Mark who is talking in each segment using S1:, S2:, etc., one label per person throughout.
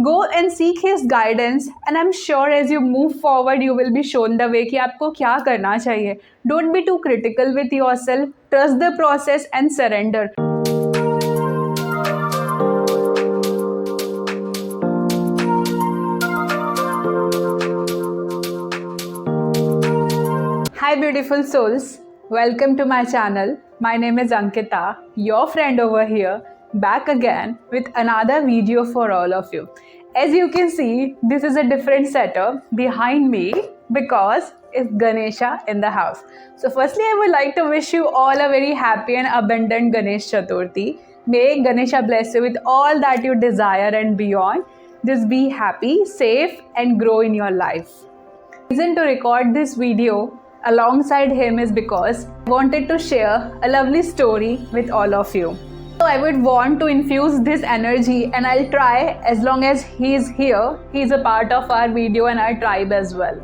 S1: Go and seek his guidance, and I'm sure as you move forward you will be shown the way कि आपको क्या करना चाहिए. Don't be too critical with yourself. Trust the process and surrender. Hi beautiful souls, welcome to my channel. My name is Ankita, your friend over here, back again with another video for all of you. As you can see, this is a different setup behind me because it's Ganesha in the house. So firstly, I would like to wish you all a very happy and abundant Ganesh Chaturthi. May Ganesha bless you with all that you desire and beyond. Just be happy, safe and grow in your life. The reason to record this video alongside him is because I wanted to share a lovely story with all of you. So I would want to infuse this energy, and I'll try, as long as he's here, he's a part of our video and our tribe as well.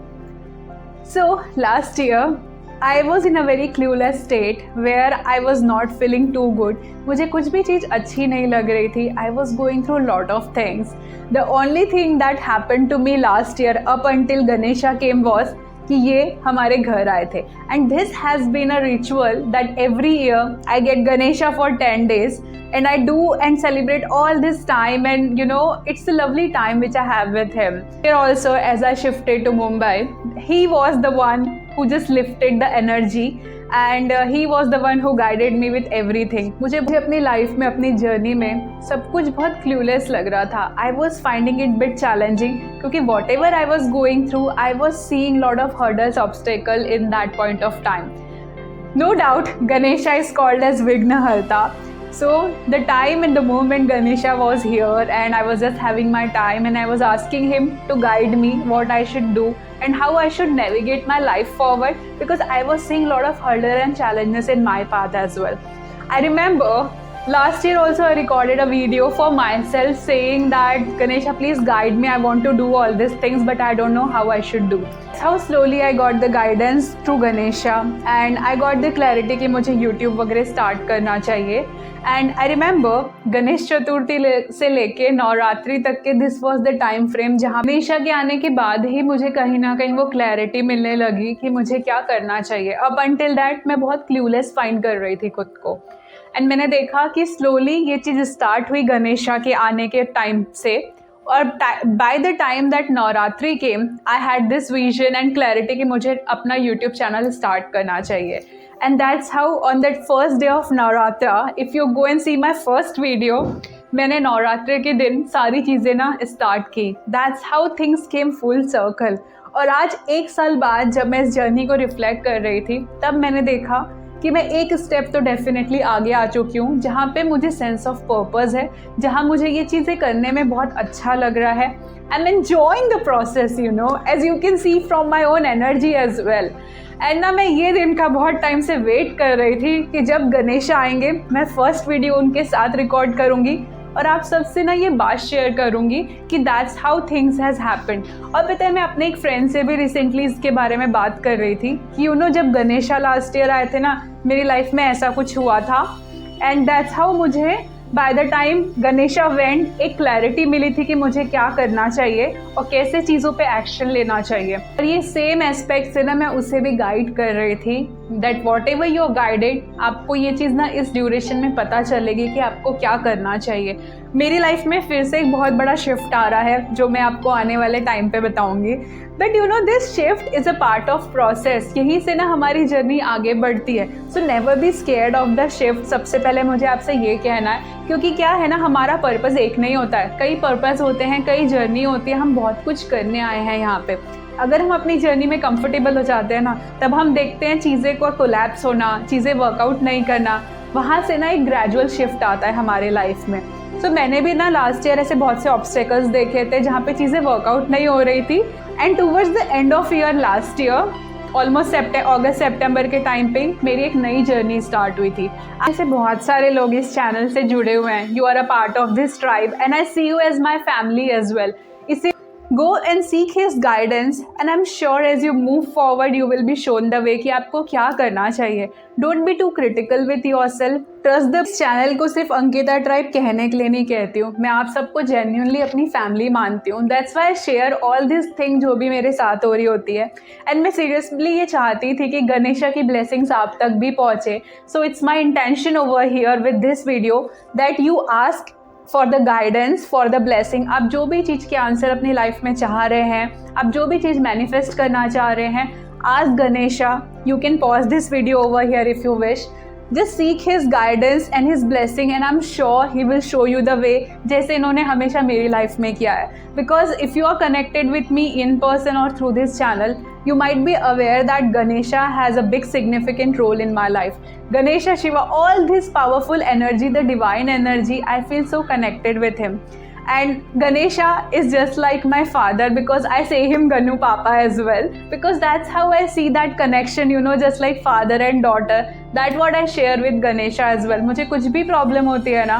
S1: So last year I was in a very clueless state where I was not feeling too good. मुझे कुछ भी चीज़ अच्छी नहीं लग रही थी. I was going through a lot of things. The only thing that happened to me last year up until Ganesha came was कि ये हमारे घर आए थे. And this has been a ritual that every year I get Ganesha for 10 days and I do and celebrate all this time, and you know, it's a lovely time which I have with him. Here also, as I shifted to Mumbai, he was the one who just lifted the energy and he was the one who guided me with everything. मुझे अपनी life में, अपनी journey में सब कुछ बहुत clueless लग रहा था. I was finding it bit challenging क्योंकि whatever I was going through, I was seeing lot of hurdles, obstacle in that point of time. No doubt, Ganesha is called as Vignaharta. So the time and the moment Ganesha was here and I was just having my time and I was asking him to guide me what I should do and how I should navigate my life forward, because I was seeing a lot of hurdles and challenges in my path as well. I remember last year also I recorded a video for myself saying that Ganesha, please guide me, I want to do all these things but I don't know how I should do. That's how slowly I got the guidance through Ganesha and I got the clarity कि मुझे YouTube वगैरह start करना चाहिए. And I remember Ganesh Chaturthi से लेके नवरात्रि तक के this was the time frame जहाँ गणेशा के आने के बाद ही मुझे कहीं ना कहीं वो क्लैरिटी मिलने लगी कि मुझे क्या करना चाहिए. अप अनटिल दैट मैं बहुत क्लूलेस फाइंड कर रही थी खुद को. एंड मैंने देखा कि स्लोली ये चीज़ स्टार्ट हुई गणेशा के आने के टाइम से, और by the time that Navratri came I had this vision and clarity कि मुझे अपना यूट्यूब चैनल स्टार्ट करना चाहिए. And that's how on that first day of Navratra, if you go and see my first video, मैंने नवरात्रि के दिन सारी चीज़ें ना स्टार्ट की. That's how things came full circle. और आज 1 साल बाद जब मैं इस जर्नी को रिफ्लेक्ट कर रही थी, तब मैंने देखा कि मैं एक स्टेप तो डेफिनेटली आगे आ चुकी हूँ जहाँ पे मुझे सेंस ऑफ पर्पस है, जहाँ मुझे ये चीज़ें करने में बहुत अच्छा लग रहा है. I'm enjoying the process, you know, as you can see from my own energy as well. And ना मैं ये दिन का बहुत टाइम से वेट कर रही थी कि जब गणेशा आएंगे मैं फर्स्ट वीडियो उनके साथ रिकॉर्ड करूँगी और आप सबसे ना ये बात शेयर करूँगी कि that's how things has happened. और पता है, मैं अपने एक फ्रेंड से भी रिसेंटली इसके बारे में बात कर रही थी कि यू नो, जब गणेशा लास्ट ईयर आए थे ना, मेरी लाइफ में ऐसा कुछ हुआ था. एंड दैट्स हाउ मुझे by the time Ganesha went एक क्लैरिटी मिली थी कि मुझे क्या करना चाहिए और कैसे चीज़ों पे एक्शन लेना चाहिए. और ये सेम एस्पेक्ट से ना मैं उसे भी गाइड कर रही थी that whatever you are guided, आपको ये चीज़ ना इस ड्यूरेशन में पता चलेगी कि आपको क्या करना चाहिए. मेरी लाइफ में फिर से एक बहुत बड़ा शिफ्ट आ रहा है जो मैं आपको आने वाले टाइम पे बताऊंगी. But you know, this shift is a part of process. यहीं से ना हमारी जर्नी आगे बढ़ती है. So never be scared of the shift. सबसे पहले मुझे आपसे ये कहना है, क्योंकि क्या है ना, हमारा पर्पस एक नहीं होता है, कई पर्पस होते हैं, कई जर्नी होती है. हम बहुत कुछ करने आए हैं यहाँ पे. अगर हम अपनी जर्नी में कंफर्टेबल हो जाते हैं ना, तब हम देखते हैं चीज़ें को कोलैप्स होना, चीज़ें वर्कआउट नहीं करना. वहाँ से ना एक ग्रेजुअल शिफ्ट आता है हमारे लाइफ में. सो मैंने भी ना लास्ट ईयर ऐसे बहुत से ऑब्स्टेकल्स देखे थे जहाँ पे चीज़ें वर्कआउट नहीं हो रही थी. And towards the end of year last year, almost अगस्त सितंबर के टाइम पे मेरी एक नई जर्नी स्टार्ट हुई थी. ऐसे बहुत सारे लोग इस चैनल से जुड़े हुए हैं. You are a part of this tribe and I see you as my family as well. इसे go and seek his guidance and I'm sure as you move forward you will be shown the way कि आपको क्या करना चाहिए. Don't be too critical with yourself. Trust the channel को सिर्फ Ankita tribe कहने के लिए नहीं कहती हूँ, मैं आप सबको genuinely अपनी फैमिली मानती हूँ. That's why I share all these things जो भी मेरे साथ हो रही होती है. एंड मैं सीरियसली ये चाहती थी कि गणेशा की ब्लेसिंग्स आप तक भी पहुँचे. So it's my intention over here with this video that you ask for the guidance, for the blessing. आप जो भी चीज़ के आंसर अपनी लाइफ में चाह रहे हैं, आप जो भी चीज़ मैनिफेस्ट करना चाह रहे हैं, ask Ganesha. You can pause this video over here if you wish. Just seek his guidance and his blessing and I'm sure he will show you the way जैसे इन्होंने हमेशा मेरी लाइफ में किया है. Because if you are connected with me in person or through this channel, you might be aware that Ganesha has a big significant role in my life. Ganesha, Shiva, all this powerful energy, the divine energy, I feel so connected with him. And Ganesha is just like my father because I say him Ganu Papa as well, because that's how I see that connection, you know, just like father and daughter. That's what I share with Ganesha as well. मुझे कुछ भी problem होती है ना,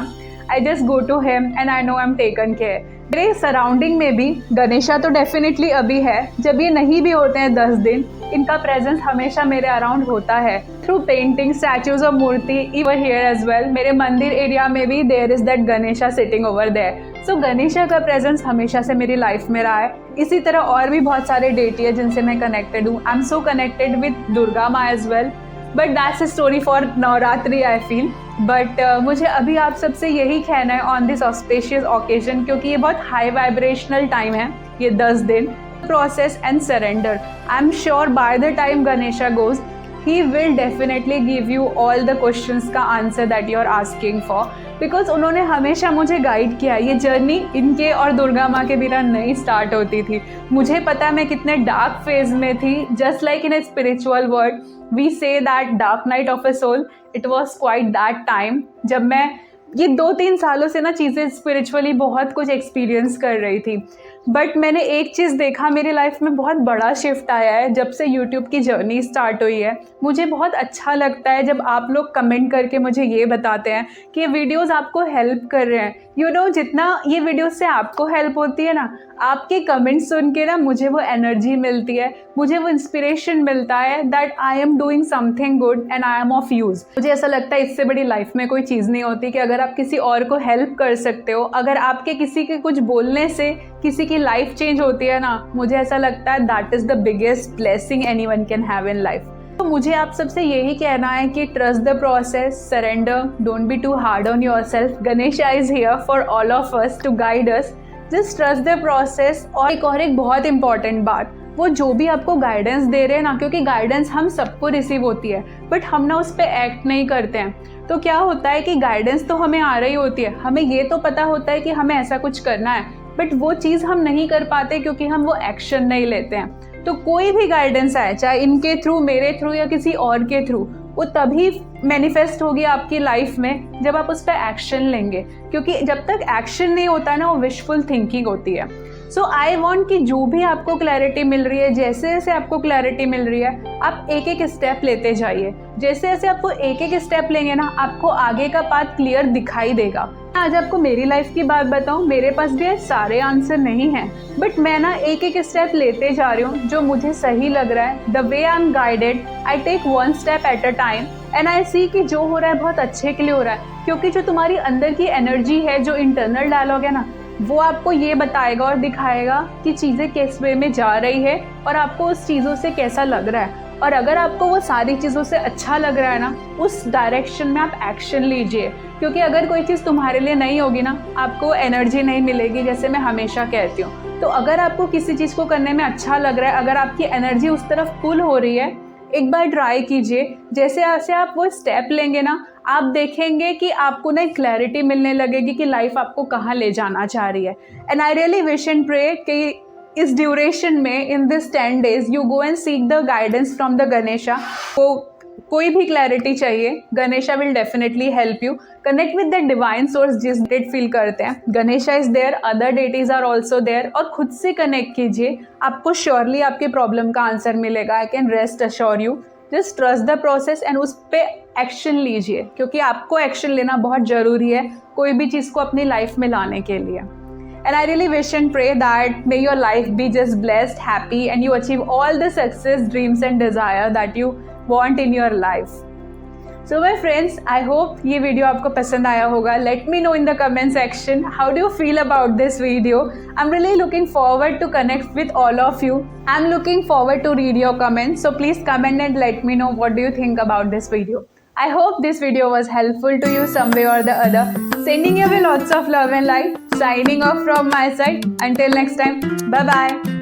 S1: I just go to him and I know I'm taken care. मेरे surrounding में भी गणेशा तो डेफिनेटली अभी है. जब ये नहीं भी होते हैं 10 दिन, इनका प्रेजेंस हमेशा मेरे अराउंड होता है थ्रू पेंटिंग, स्टैचूज और मूर्ति. इवन हियर एज वेल, मेरे मंदिर एरिया में भी there is that Ganesha sitting over there. So Ganesha का प्रेजेंस हमेशा से मेरी लाइफ में रहा है. इसी तरह और भी बहुत सारे डेटी है जिनसे मैं कनेक्टेड हूँ. I am so connected with Durga माँ as well, but that's a story for Navratri I feel. But मुझे अभी आप सबसे यही कहना है ऑन दिस ऑस्पेशियस ओकेजन, क्योंकि ये बहुत हाई वाइब्रेशनल टाइम है ये 10 दिन. Process and surrender. I am sure by the time Ganesha goes, he will definitely give you all the questions का answer that you are asking for, because उन्होंने हमेशा मुझे गाइड किया. ये जर्नी इनके और दुर्गा माँ के बिना नहीं स्टार्ट होती थी. मुझे पता मैं कितने डार्क फेज में थी. Just like in a spiritual word we say that dark night of a soul, it was quite that time जब मैं ये 2-3 सालों से ना चीज़ें स्पिरिचुअली बहुत कुछ एक्सपीरियंस कर रही थी. बट मैंने एक चीज़ देखा, मेरी लाइफ में बहुत बड़ा शिफ्ट आया है जब से यूट्यूब की जर्नी स्टार्ट हुई है. मुझे बहुत अच्छा लगता है जब आप लोग कमेंट करके मुझे ये बताते हैं कि ये वीडियोस आपको हेल्प कर रहे हैं. यू नो, जितना ये वीडियोस से आपको हेल्प होती है ना, आपके कमेंट्स सुन के ना मुझे वो एनर्जी मिलती है, मुझे वो इंस्पिरेशन मिलता है that I am doing something good and I am of use. मुझे ऐसा लगता है इससे बड़ी लाइफ में कोई चीज़ नहीं होती कि अगर आप किसी और को हेल्प कर सकते हो. अगर आपके किसी के कुछ बोलने से किसी की लाइफ चेंज होती है ना, मुझे ऐसा लगता है that is the biggest blessing anyone can have in life. तो मुझे आप सबसे यही कहना है कि trust the process, surrender, don't be too hard on yourself. Ganesha is here for all of us to guide us. Just trust the process. और एक बहुत इंपॉर्टेंट बात, वो जो भी आपको गाइडेंस दे रहे हैं ना, क्योंकि गाइडेंस हम सबको रिसीव होती है बट हम ना उस पर एक्ट नहीं करते हैं. तो क्या होता है कि गाइडेंस तो हमें आ रही होती है, हमें ये तो पता होता है कि हमें ऐसा कुछ करना है, बट वो चीज़ हम नहीं कर पाते क्योंकि हम वो एक्शन नहीं लेते हैं. तो कोई भी गाइडेंस आए, चाहे इनके थ्रू, मेरे थ्रू या किसी और के थ्रू, वो तभी मैनिफेस्ट होगी आपकी लाइफ में जब आप उस पर एक्शन लेंगे. क्योंकि जब तक एक्शन नहीं होता है ना, वो विशफुल थिंकिंग होती है. सो आई वॉन्ट कि जो भी आपको क्लैरिटी मिल रही है, जैसे जैसे आपको क्लैरिटी मिल रही है, आप एक एक स्टेप लेते जाइए. जैसे जैसे आपको एक एक स्टेप लेंगे ना, आपको आगे का पाथ क्लियर दिखाई देगा. आज आपको मेरी लाइफ की बात बताऊं, मेरे पास भी सारे आंसर नहीं हैं, बट मैं ना एक एक स्टेप लेते जा रही हूँ जो मुझे सही लग रहा है. The way I am guided, I take 1 step at a time and I see कि जो हो रहा है बहुत अच्छे के लिए हो रहा है. क्योंकि जो तुम्हारी अंदर की एनर्जी है, जो इंटरनल डायलॉग है ना, वो आपको ये बताएगा और दिखाएगा कि चीज़ें किस वे में जा रही है और आपको उस चीज़ों से कैसा लग रहा है. और अगर आपको वो सारी चीज़ों से अच्छा लग रहा है ना, उस डायरेक्शन में आप एक्शन लीजिए. क्योंकि अगर कोई चीज़ तुम्हारे लिए नहीं होगी ना, आपको एनर्जी नहीं मिलेगी. जैसे मैं हमेशा कहती हूँ, तो अगर आपको किसी चीज़ को करने में अच्छा लग रहा है, अगर आपकी एनर्जी उस तरफ पुल हो रही है, एक बार ट्राई कीजिए. जैसे जैसे आप वो स्टेप लेंगे ना, आप देखेंगे कि आपको ना क्लैरिटी मिलने लगेगी कि लाइफ आपको कहाँ ले जाना चाह रही है. And I really wish and pray कि इस ड्यूरेशन में, in this 10 days, you go and seek the guidance from the Ganesha. कोई भी क्लैरिटी चाहिए, Ganesha will definitely help you. Connect with the divine source जिस डेट फील करते हैं. Ganesha is there, other deities are also there. और खुद से कनेक्ट कीजिए, आपको श्योरली आपके प्रॉब्लम का आंसर मिलेगा. I can rest assure you. Just trust the process and उस पर एक्शन लीजिए, क्योंकि आपको एक्शन लेना बहुत ज़रूरी है कोई भी चीज़ को अपनी लाइफ में लाने के लिए. And I really wish and pray that may your life be just blessed, happy, and you achieve all the success, dreams, and desire that you want in your life. So my friends, I hope ये video आपको पसंद आया होगा. Let me know in the comment section how do you feel about this video. I'm really looking forward to connect with all of you. I'm looking forward to read your comments. So please comment and let me know what do you think about this video. I hope this video was helpful to you some way or the other. Sending you lots of love and light. Signing off from my side. Until next time. Bye bye.